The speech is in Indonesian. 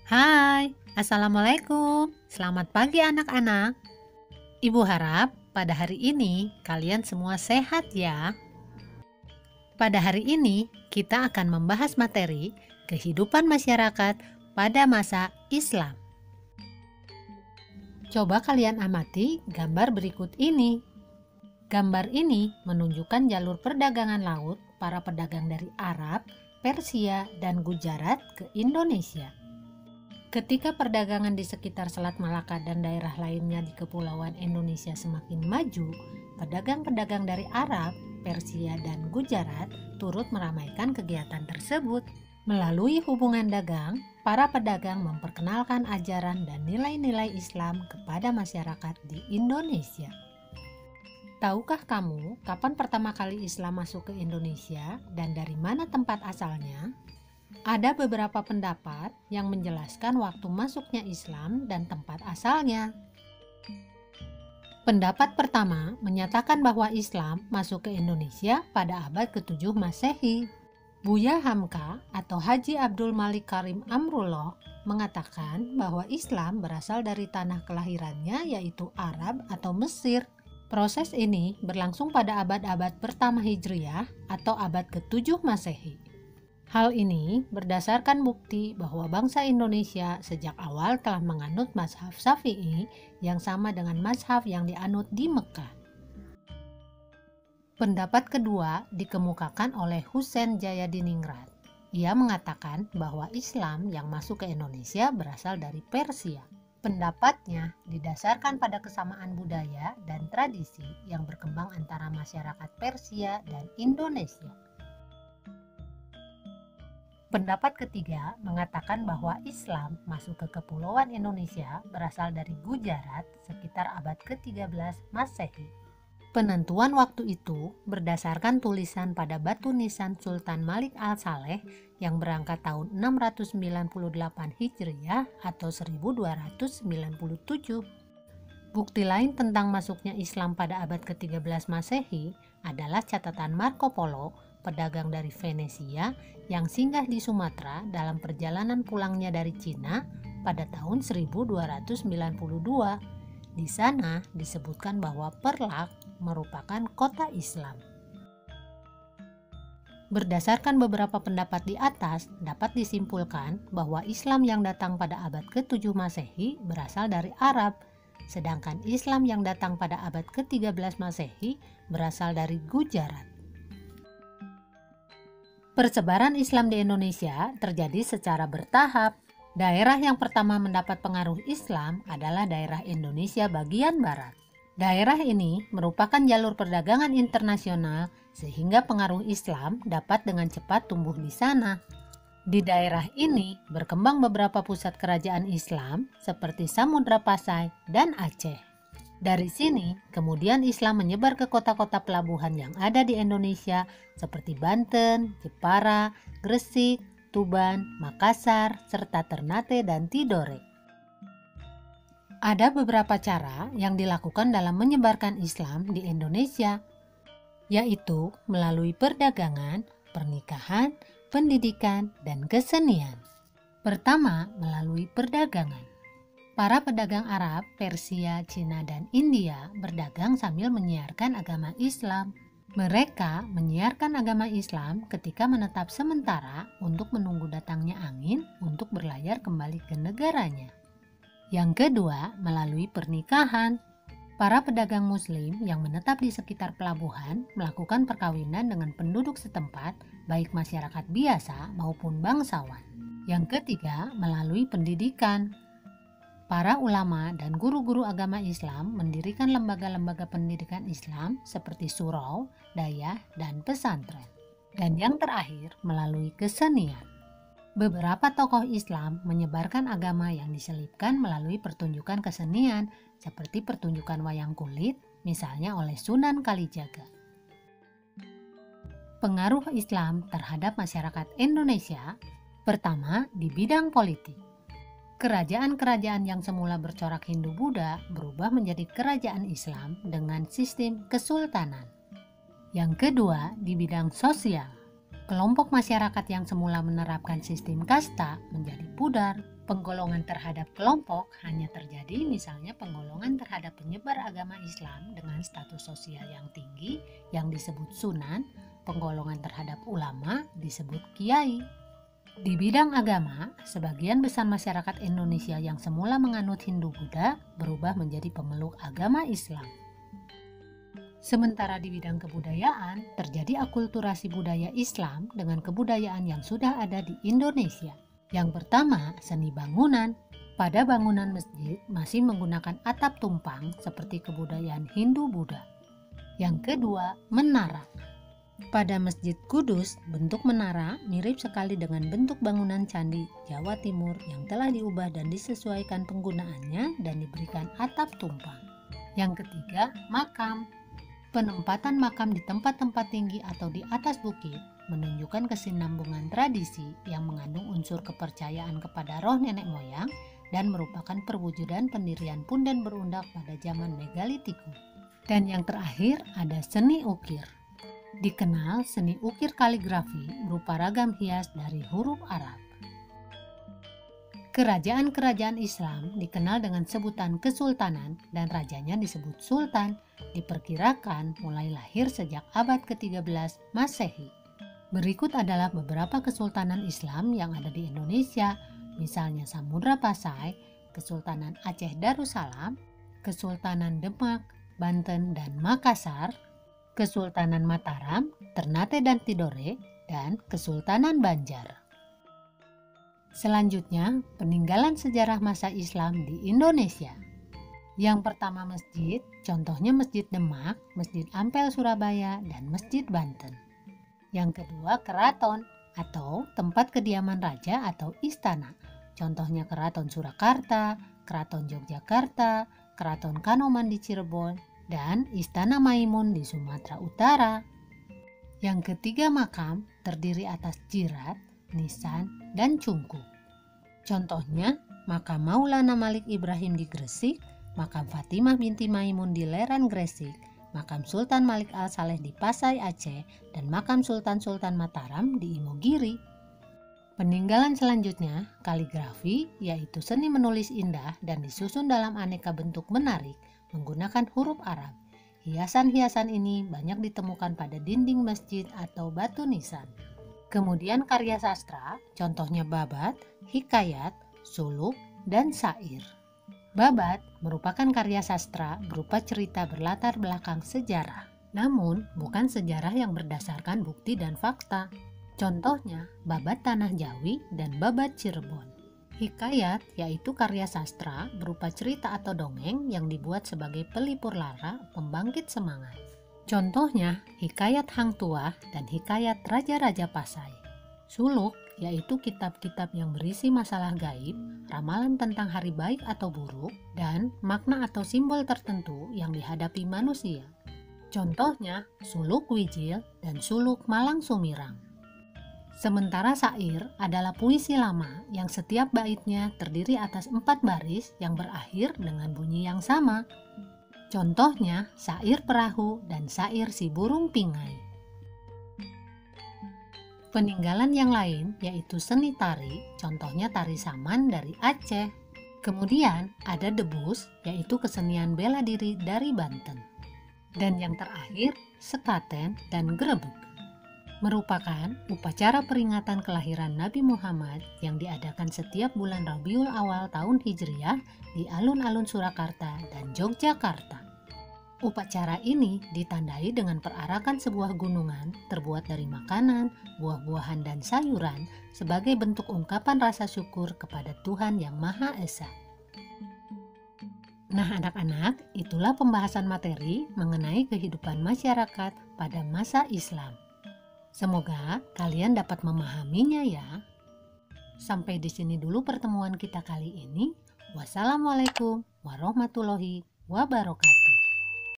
Hai, Assalamualaikum. Selamat pagi anak-anak. Ibu harap pada hari ini kalian semua sehat ya. Pada hari ini kita akan membahas materi kehidupan masyarakat pada masa Islam. Coba kalian amati gambar berikut ini. Gambar ini menunjukkan jalur perdagangan laut para pedagang dari Arab, Persia, dan Gujarat ke Indonesia. Ketika perdagangan di sekitar Selat Malaka dan daerah lainnya di Kepulauan Indonesia semakin maju, pedagang-pedagang dari Arab, Persia, dan Gujarat turut meramaikan kegiatan tersebut. Melalui hubungan dagang, para pedagang memperkenalkan ajaran dan nilai-nilai Islam kepada masyarakat di Indonesia. Tahukah kamu kapan pertama kali Islam masuk ke Indonesia dan dari mana tempat asalnya? Ada beberapa pendapat yang menjelaskan waktu masuknya Islam dan tempat asalnya. Pendapat pertama menyatakan bahwa Islam masuk ke Indonesia pada abad ke-7 Masehi. Buya Hamka atau Haji Abdul Malik Karim Amrullah mengatakan bahwa Islam berasal dari tanah kelahirannya yaitu Arab atau Mesir. Proses ini berlangsung pada abad-abad pertama Hijriyah atau abad ke-7 Masehi. Hal ini berdasarkan bukti bahwa bangsa Indonesia sejak awal telah menganut mazhab Syafi'i yang sama dengan mazhab yang dianut di Mekah. Pendapat kedua dikemukakan oleh Husein Jayadiningrat. Ia mengatakan bahwa Islam yang masuk ke Indonesia berasal dari Persia. Pendapatnya didasarkan pada kesamaan budaya dan tradisi yang berkembang antara masyarakat Persia dan Indonesia. Pendapat ketiga mengatakan bahwa Islam masuk ke Kepulauan Indonesia berasal dari Gujarat sekitar abad ke-13 Masehi. Penentuan waktu itu berdasarkan tulisan pada batu nisan Sultan Malik al-Saleh yang berangkat tahun 698 Hijriyah atau 1297. Bukti lain tentang masuknya Islam pada abad ke-13 Masehi adalah catatan Marco Polo, pedagang dari Venesia yang singgah di Sumatera dalam perjalanan pulangnya dari Cina pada tahun 1292. Di sana disebutkan bahwa Perlak merupakan kota Islam. Berdasarkan beberapa pendapat di atas, dapat disimpulkan bahwa Islam yang datang pada abad ke-7 Masehi berasal dari Arab, sedangkan Islam yang datang pada abad ke-13 Masehi berasal dari Gujarat. Persebaran Islam di Indonesia terjadi secara bertahap. Daerah yang pertama mendapat pengaruh Islam adalah daerah Indonesia bagian barat. Daerah ini merupakan jalur perdagangan internasional sehingga pengaruh Islam dapat dengan cepat tumbuh di sana. Di daerah ini berkembang beberapa pusat kerajaan Islam seperti Samudra Pasai dan Aceh. Dari sini, kemudian Islam menyebar ke kota-kota pelabuhan yang ada di Indonesia seperti Banten, Jepara, Gresik, Tuban, Makassar, serta Ternate dan Tidore. Ada beberapa cara yang dilakukan dalam menyebarkan Islam di Indonesia, yaitu melalui perdagangan, pernikahan, pendidikan, dan kesenian. Pertama, melalui perdagangan. Para pedagang Arab, Persia, Cina, dan India berdagang sambil menyiarkan agama Islam. Mereka menyiarkan agama Islam ketika menetap sementara untuk menunggu datangnya angin untuk berlayar kembali ke negaranya. Yang kedua, melalui pernikahan. Para pedagang Muslim yang menetap di sekitar pelabuhan melakukan perkawinan dengan penduduk setempat, baik masyarakat biasa maupun bangsawan. Yang ketiga, melalui pendidikan. Para ulama dan guru-guru agama Islam mendirikan lembaga-lembaga pendidikan Islam seperti surau, dayah, dan pesantren. Dan yang terakhir, melalui kesenian. Beberapa tokoh Islam menyebarkan agama yang diselipkan melalui pertunjukan kesenian seperti pertunjukan wayang kulit, misalnya oleh Sunan Kalijaga. Pengaruh Islam terhadap masyarakat Indonesia, pertama di bidang politik. Kerajaan-kerajaan yang semula bercorak Hindu-Buddha berubah menjadi kerajaan Islam dengan sistem kesultanan. Yang kedua, di bidang sosial. Kelompok masyarakat yang semula menerapkan sistem kasta menjadi pudar. Penggolongan terhadap kelompok hanya terjadi misalnya penggolongan terhadap penyebar agama Islam dengan status sosial yang tinggi yang disebut sunan, penggolongan terhadap ulama disebut kiai. Di bidang agama, sebagian besar masyarakat Indonesia yang semula menganut Hindu-Buddha berubah menjadi pemeluk agama Islam. Sementara di bidang kebudayaan, terjadi akulturasi budaya Islam dengan kebudayaan yang sudah ada di Indonesia. Yang pertama, seni bangunan. Pada bangunan masjid masih menggunakan atap tumpang seperti kebudayaan Hindu-Buddha. Yang kedua, menara. Pada Masjid Kudus, bentuk menara mirip sekali dengan bentuk bangunan candi Jawa Timur yang telah diubah dan disesuaikan penggunaannya dan diberikan atap tumpang. Yang ketiga, makam. Penempatan makam di tempat-tempat tinggi atau di atas bukit menunjukkan kesinambungan tradisi yang mengandung unsur kepercayaan kepada roh nenek moyang dan merupakan perwujudan pendirian punden berundak pada zaman megalitikum. Dan yang terakhir ada seni ukir. Dikenal seni ukir kaligrafi berupa ragam hias dari huruf Arab. Kerajaan-kerajaan Islam dikenal dengan sebutan kesultanan dan rajanya disebut sultan, diperkirakan mulai lahir sejak abad ke-13 Masehi. Berikut adalah beberapa kesultanan Islam yang ada di Indonesia, misalnya Samudra Pasai, Kesultanan Aceh Darussalam, Kesultanan Demak, Banten dan Makassar, Kesultanan Mataram, Ternate dan Tidore, dan Kesultanan Banjar. Selanjutnya, peninggalan sejarah masa Islam di Indonesia. Yang pertama masjid, contohnya Masjid Demak, Masjid Ampel Surabaya, dan Masjid Banten. Yang kedua, keraton atau tempat kediaman raja atau istana. Contohnya Keraton Surakarta, Keraton Yogyakarta, Keraton Kanoman di Cirebon, dan Istana Maimun di Sumatera Utara. Yang ketiga, makam terdiri atas jirat, nisan, dan cungkup. Contohnya, makam Maulana Malik Ibrahim di Gresik, makam Fatimah binti Maimun di Leran Gresik, makam Sultan Malik Al-Saleh di Pasai Aceh, dan makam Sultan-Sultan Mataram di Imogiri. Peninggalan selanjutnya, kaligrafi, yaitu seni menulis indah dan disusun dalam aneka bentuk menarik menggunakan huruf Arab. Hiasan-hiasan ini banyak ditemukan pada dinding masjid atau batu nisan. Kemudian karya sastra, contohnya babat, hikayat, suluk, dan syair. Babat merupakan karya sastra berupa cerita berlatar belakang sejarah, namun bukan sejarah yang berdasarkan bukti dan fakta. Contohnya babat Tanah Jawi dan babat Cirebon. Hikayat yaitu karya sastra berupa cerita atau dongeng yang dibuat sebagai pelipur lara, pembangkit semangat. Contohnya hikayat Hang Tuah dan hikayat Raja-Raja Pasai. Suluk yaitu kitab-kitab yang berisi masalah gaib, ramalan tentang hari baik atau buruk, dan makna atau simbol tertentu yang dihadapi manusia. Contohnya Suluk Wijil dan Suluk Malang Sumirang. Sementara syair adalah puisi lama yang setiap baitnya terdiri atas 4 baris yang berakhir dengan bunyi yang sama. Contohnya syair perahu dan syair si burung pingai. Peninggalan yang lain yaitu seni tari, contohnya tari saman dari Aceh. Kemudian ada debus, yaitu kesenian bela diri dari Banten. Dan yang terakhir, sekaten dan grebek, merupakan upacara peringatan kelahiran Nabi Muhammad yang diadakan setiap bulan Rabiul Awal tahun Hijriah di alun-alun Surakarta dan Yogyakarta. Upacara ini ditandai dengan perarakan sebuah gunungan terbuat dari makanan, buah-buahan, dan sayuran sebagai bentuk ungkapan rasa syukur kepada Tuhan Yang Maha Esa. Nah anak-anak, itulah pembahasan materi mengenai kehidupan masyarakat pada masa Islam. Semoga kalian dapat memahaminya ya. Sampai di sini dulu pertemuan kita kali ini. Wassalamualaikum warahmatullahi wabarakatuh.